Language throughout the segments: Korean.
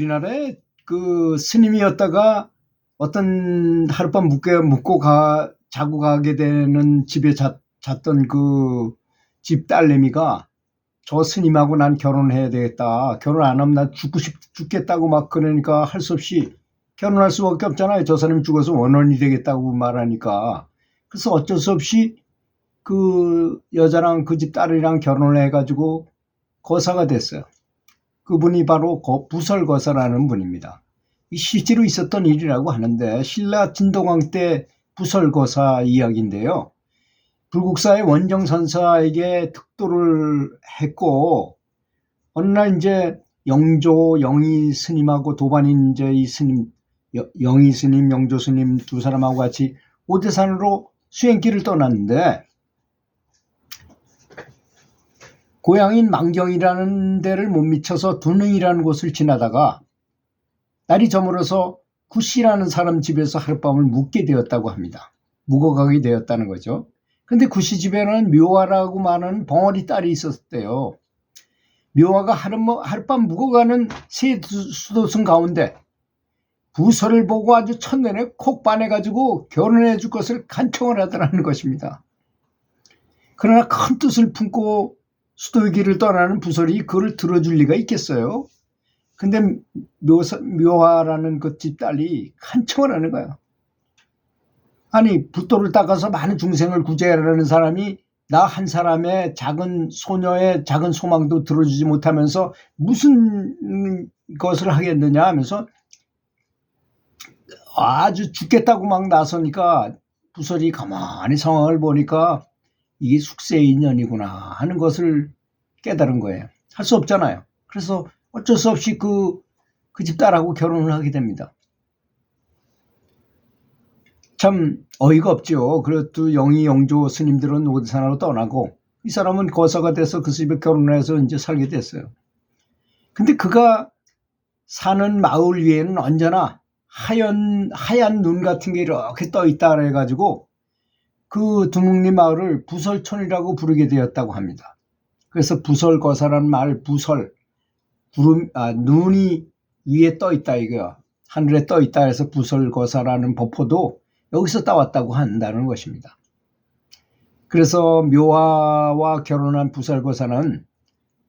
우리나라에 그 스님이었다가 어떤 하룻밤 자고 가게 되는 집에 잤던 그 집 딸내미가 저 스님하고 난 결혼해야 되겠다. 결혼 안 하면 나 죽겠다고 막 그러니까 할 수 없이 결혼할 수밖에 없잖아요. 저 사람이 죽어서 원혼이 되겠다고 말하니까. 그래서 어쩔 수 없이 그 여자랑 그 집 딸이랑 결혼을 해가지고 거사가 됐어요. 그분이 바로 부설거사라는 분입니다. 실제로 있었던 일이라고 하는데 신라 진동왕 때 부설거사 이야기인데요. 불국사의 원정선사에게 특도를 했고 어느 날 이제 영희 스님하고 도반인 이제 이 스님 영희 스님, 영조 스님 두 사람하고 같이 오대산으로 수행길을 떠났는데 고향인 망경이라는 데를 못 미쳐서 두능이라는 곳을 지나다가 날이 저물어서 구씨라는 사람 집에서 하룻밤을 묵게 되었다고 합니다. 묵어가게 되었다는 거죠. 근데 구씨 집에는 묘화라고 말하는 벙어리 딸이 있었대요. 묘화가 하룻밤 묵어가는 세 수도승 가운데 부서를 보고 아주 첫눈에 콕 반해가지고 결혼해 줄 것을 간청을 하더라는 것입니다. 그러나 큰 뜻을 품고 수도의 길을 떠나는 부설이 그걸 들어줄 리가 있겠어요? 근데 묘화라는 그 집딸이 간청을 하는 거야. 아니 붓돌을 닦아서 많은 중생을 구제하라는 사람이 나 한 사람의 작은 소녀의 작은 소망도 들어주지 못하면서 무슨 것을 하겠느냐 하면서 아주 죽겠다고 막 나서니까 부설이 가만히 상황을 보니까 이게 숙세의 인연이구나 하는 것을 깨달은 거예요. 할 수 없잖아요. 그래서 어쩔 수 없이 그 집 딸하고 결혼을 하게 됩니다. 참 어이가 없죠. 그래도 영희 영조 스님들은 오대산으로 떠나고 이 사람은 거사가 돼서 그 집에 결혼을 해서 이제 살게 됐어요. 근데 그가 사는 마을 위에는 언제나 하얀 눈 같은 게 이렇게 떠 있다 그래가지고 그 두묵리 마을을 부설촌이라고 부르게 되었다고 합니다. 그래서 부설거사라는 말, 눈이 위에 떠 있다 이거야. 하늘에 떠 있다 해서 부설거사라는 법호도 여기서 따왔다고 한다는 것입니다. 그래서 묘화와 결혼한 부설거사는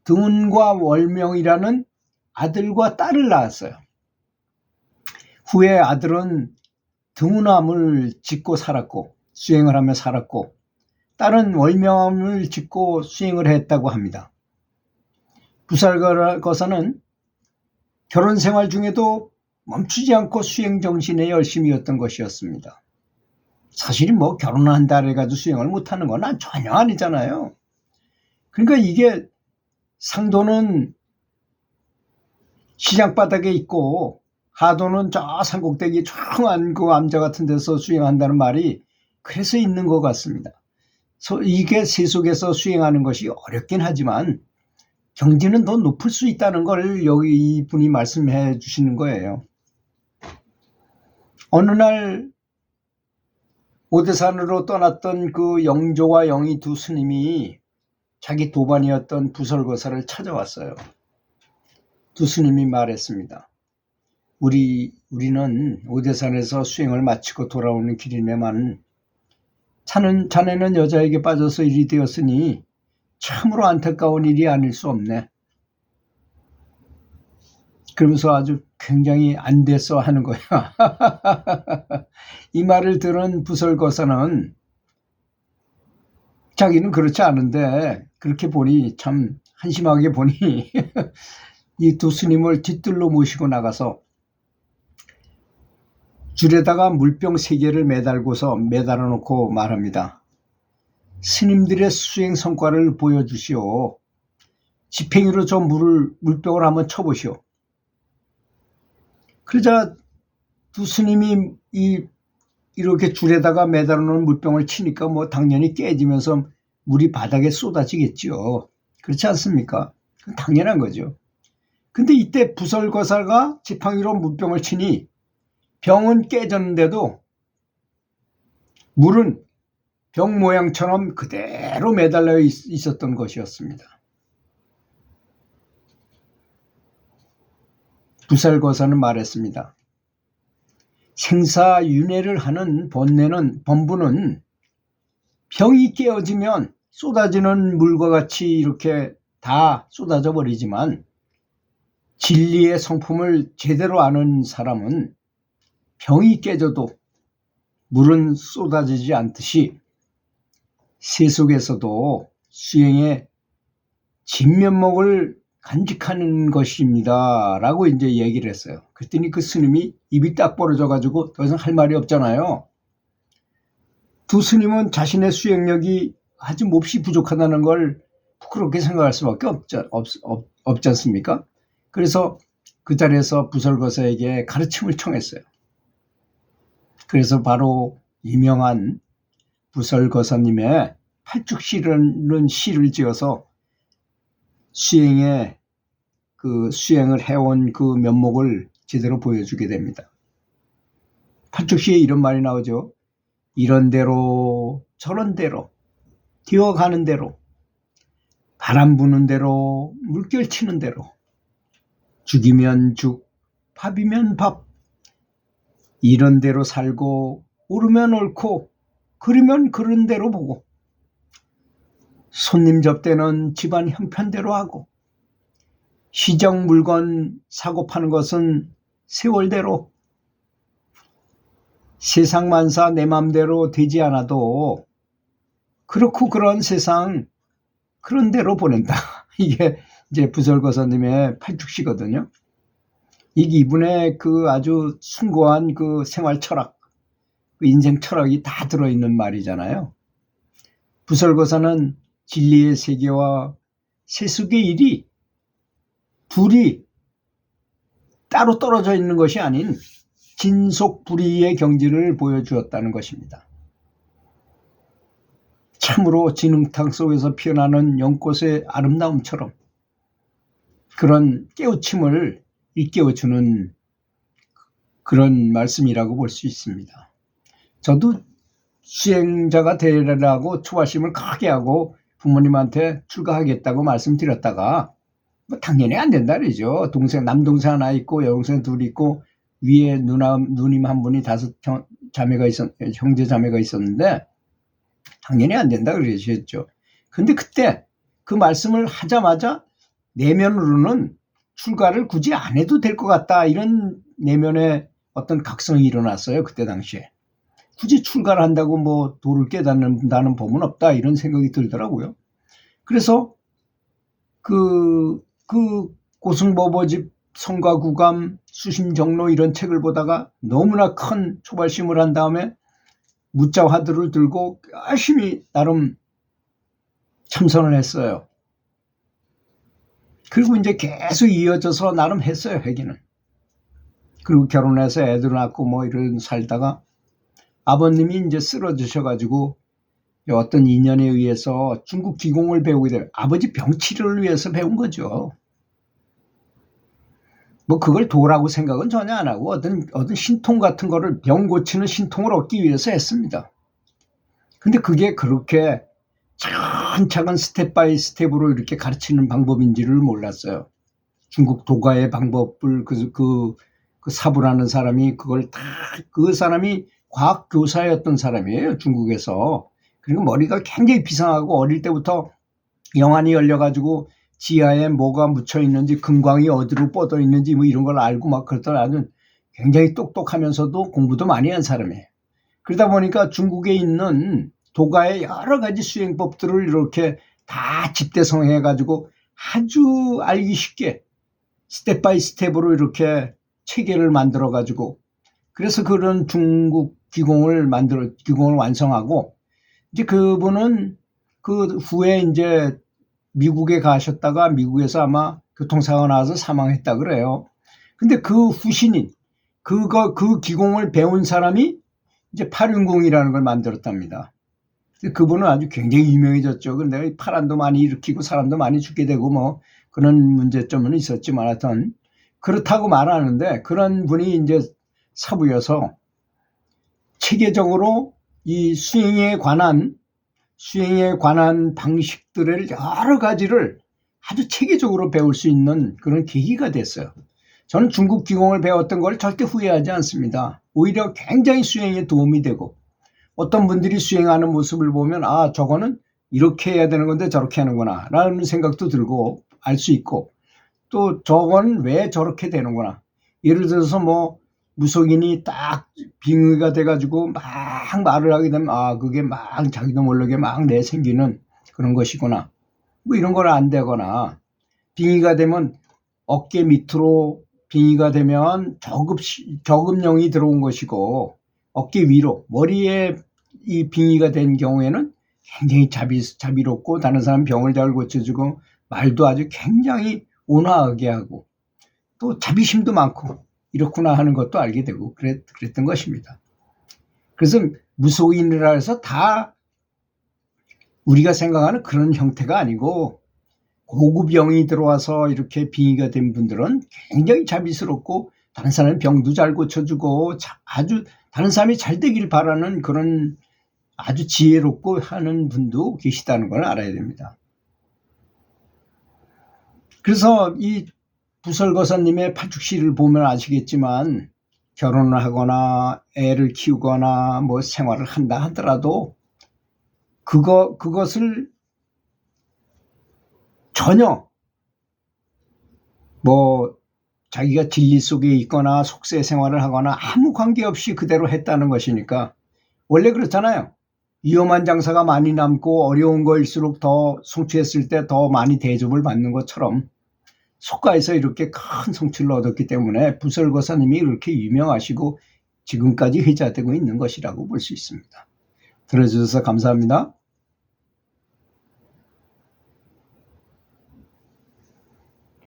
등운과 월명이라는 아들과 딸을 낳았어요. 후에 아들은 등운함을 짓고 살았고 수행을 하며 살았고 딸은 월명함을 짓고 수행을 했다고 합니다. 부설거사는 결혼 생활 중에도 멈추지 않고 수행 정신에 열심이었던 것이었습니다. 사실은 뭐 결혼한다 해가지고 수행을 못하는 건 전혀 아니잖아요. 그러니까 이게 상도는 시장바닥에 있고 하도는 저 산꼭대기 조용한 그 암자 같은 데서 수행한다는 말이 그래서 있는 것 같습니다. 이게 세속에서 수행하는 것이 어렵긴 하지만 경지는 더 높을 수 있다는 걸 여기 이분이 말씀해 주시는 거예요. 어느 날 오대산으로 떠났던 그 영조와 영희 두 스님이 자기 도반이었던 부설거사를 찾아왔어요. 두 스님이 말했습니다. 우리는 오대산에서 수행을 마치고 돌아오는 길이네만 자네는 여자에게 빠져서 일이 되었으니 참으로 안타까운 일이 아닐 수 없네. 그러면서 아주 굉장히 안 됐어 하는 거야. 이 말을 들은 부설거사는 자기는 그렇지 않은데 그렇게 보니 참 한심하게 보니 이 두 스님을 뒤뜰로 모시고 나가서 줄에다가 물병 3개를 매달아 놓고 말합니다. 스님들의 수행 성과를 보여주시오. 지팽이로 저 물병을 한번 쳐보시오. 그러자 두 스님이 이렇게 줄에다가 매달아 놓은 물병을 치니까 뭐 당연히 깨지면서 물이 바닥에 쏟아지겠죠. 그렇지 않습니까? 당연한 거죠. 근데 이때 부설거사가 지팡이로 물병을 치니 병은 깨졌는데도 물은 병 모양처럼 그대로 매달려 있었던 것이었습니다. 부설거사는 말했습니다. 생사윤회를 하는 본부는 병이 깨어지면 쏟아지는 물과 같이 이렇게 다 쏟아져 버리지만 진리의 성품을 제대로 아는 사람은 병이 깨져도 물은 쏟아지지 않듯이 세속에서도 수행의 진면목을 간직하는 것입니다 라고 이제 얘기를 했어요. 그랬더니 그 스님이 입이 딱 벌어져 가지고 더 이상 할 말이 없잖아요. 두 스님은 자신의 수행력이 아주 몹시 부족하다는 걸 부끄럽게 생각할 수밖에 없지 않습니까? 그래서 그 자리에서 부설거사에게 가르침을 청했어요. 그래서 바로 유명한 부설거사님의 팔죽시라는 시를 지어서 수행을 해온 그 면목을 제대로 보여주게 됩니다. 팔죽시에 이런 말이 나오죠. 이런 대로 저런 대로 뛰어가는 대로 바람 부는 대로 물결 치는 대로 죽이면 죽 밥이면 밥 이런 대로 살고 옳으면 옳고 그러면 그런 대로 보고 손님 접대는 집안 형편대로 하고 시정 물건 사고 파는 것은 세월대로 세상 만사 내 맘대로 되지 않아도 그렇고 그런 세상 그런 대로 보낸다. 이게 이제 부설거사님의 팔죽시거든요. 이분의 그 아주 숭고한 그 생활 철학, 그 인생 철학이 다 들어있는 말이잖아요. 부설거사는 진리의 세계와 세속의 일이 둘이 따로 떨어져 있는 것이 아닌 진속불이의 경지를 보여주었다는 것입니다. 참으로 진흙탕 속에서 피어나는 연꽃의 아름다움처럼 그런 깨우침을 일깨워주는 그런 말씀이라고 볼 수 있습니다. 저도 수행자가 되라고 초발심을 크게 하고 부모님한테 출가하겠다고 말씀드렸다가 뭐 당연히 안 된다 그러죠. 남동생 하나 있고 여동생 둘 있고 위에 누님 한 분이 5 형제 자매가 있었는데 당연히 안 된다 그러셨죠. 근데 그때 그 말씀을 하자마자 내면으로는 출가를 굳이 안 해도 될 것 같다 이런 내면의 어떤 각성이 일어났어요. 그때 당시에. 굳이 출가를 한다고 뭐 도를 깨닫는다는 법은 없다 이런 생각이 들더라고요. 그래서 그 고승보보집 성가구감 수심정로 이런 책을 보다가 너무나 큰 초발심을 한 다음에 무자 화두를 들고 열심히 나름 참선을 했어요. 그리고 이제 계속 이어져서 나름 했어요. 회기는. 그리고 결혼해서 애들 낳고 뭐 이런 살다가 아버님이 이제 쓰러지셔가지고 어떤 인연에 의해서 중국 기공을 배우게 돼요. 아버지 병치료를 위해서 배운 거죠. 뭐 그걸 도라고 생각은 전혀 안 하고 어떤 신통 같은 거를 병 고치는 신통을 얻기 위해서 했습니다. 근데 그게 그렇게 차근차근 스텝 바이 스텝으로 이렇게 가르치는 방법인지를 몰랐어요. 중국 도가의 방법을 그 사부라는 사람이 그걸 다 그 사람이 과학 교사였던 사람이에요. 중국에서. 그리고 머리가 굉장히 비상하고 어릴 때부터 영안이 열려가지고 지하에 뭐가 묻혀 있는지 금광이 어디로 뻗어 있는지 뭐 이런 걸 알고 막 그러더라는 굉장히 똑똑하면서도 공부도 많이 한 사람이에요. 그러다 보니까 중국에 있는 도가의 여러 가지 수행법들을 이렇게 다 집대성해가지고 아주 알기 쉽게 스텝 바이 스텝으로 이렇게 체계를 만들어가지고 그래서 그런 중국 기공을 완성하고 이제 그분은 그 후에 이제 미국에 가셨다가 미국에서 아마 교통사고가 나서 사망했다 그래요. 근데 그 후신인 그 기공을 배운 사람이 이제 팔윤공이라는 걸 만들었답니다. 그분은 아주 굉장히 유명해졌죠. 근데 파란도 많이 일으키고 사람도 많이 죽게 되고 뭐 그런 문제점은 있었지만 하여튼 그렇다고 말하는데 그런 분이 이제 사부여서 체계적으로 이 수행에 관한 방식들을 여러 가지를 아주 체계적으로 배울 수 있는 그런 계기가 됐어요. 저는 중국 기공을 배웠던 걸 절대 후회하지 않습니다. 오히려 굉장히 수행에 도움이 되고 어떤 분들이 수행하는 모습을 보면 아 저거는 이렇게 해야 되는 건데 저렇게 하는구나 라는 생각도 들고 알 수 있고 또 저건 왜 저렇게 되는구나. 예를 들어서 뭐 무속인이 딱 빙의가 돼가지고 막 말을 하게 되면 아 그게 막 자기도 모르게 막 내생기는 그런 것이구나. 뭐 이런 걸 안 되거나 빙의가 되면 어깨 밑으로 빙의가 되면 저금령이 들어온 것이고 어깨 위로 머리에 이 빙의가 된 경우에는 굉장히 자비롭고 다른 사람 병을 잘 고쳐주고 말도 아주 굉장히 온화하게 하고 또 자비심도 많고 이렇구나 하는 것도 알게 되고 그랬던 것입니다. 그래서 무속인이라 해서 다 우리가 생각하는 그런 형태가 아니고 고급 병이 들어와서 이렇게 빙의가 된 분들은 굉장히 자비스럽고 다른 사람 병도 잘 고쳐주고 아주 다른 사람이 잘 되길 바라는 그런 아주 지혜롭고 하는 분도 계시다는 걸 알아야 됩니다. 그래서 이 부설거사님의 팔죽시를 보면 아시겠지만 결혼을 하거나 애를 키우거나 뭐 생활을 한다 하더라도 그것을 전혀 뭐 자기가 진리 속에 있거나 속세 생활을 하거나 아무 관계없이 그대로 했다는 것이니까 원래 그렇잖아요. 위험한 장사가 많이 남고 어려운 거일수록 더 성취했을 때 더 많이 대접을 받는 것처럼 속가에서 이렇게 큰 성취를 얻었기 때문에 부설거사님이 그렇게 유명하시고 지금까지 회자되고 있는 것이라고 볼 수 있습니다. 들어주셔서 감사합니다.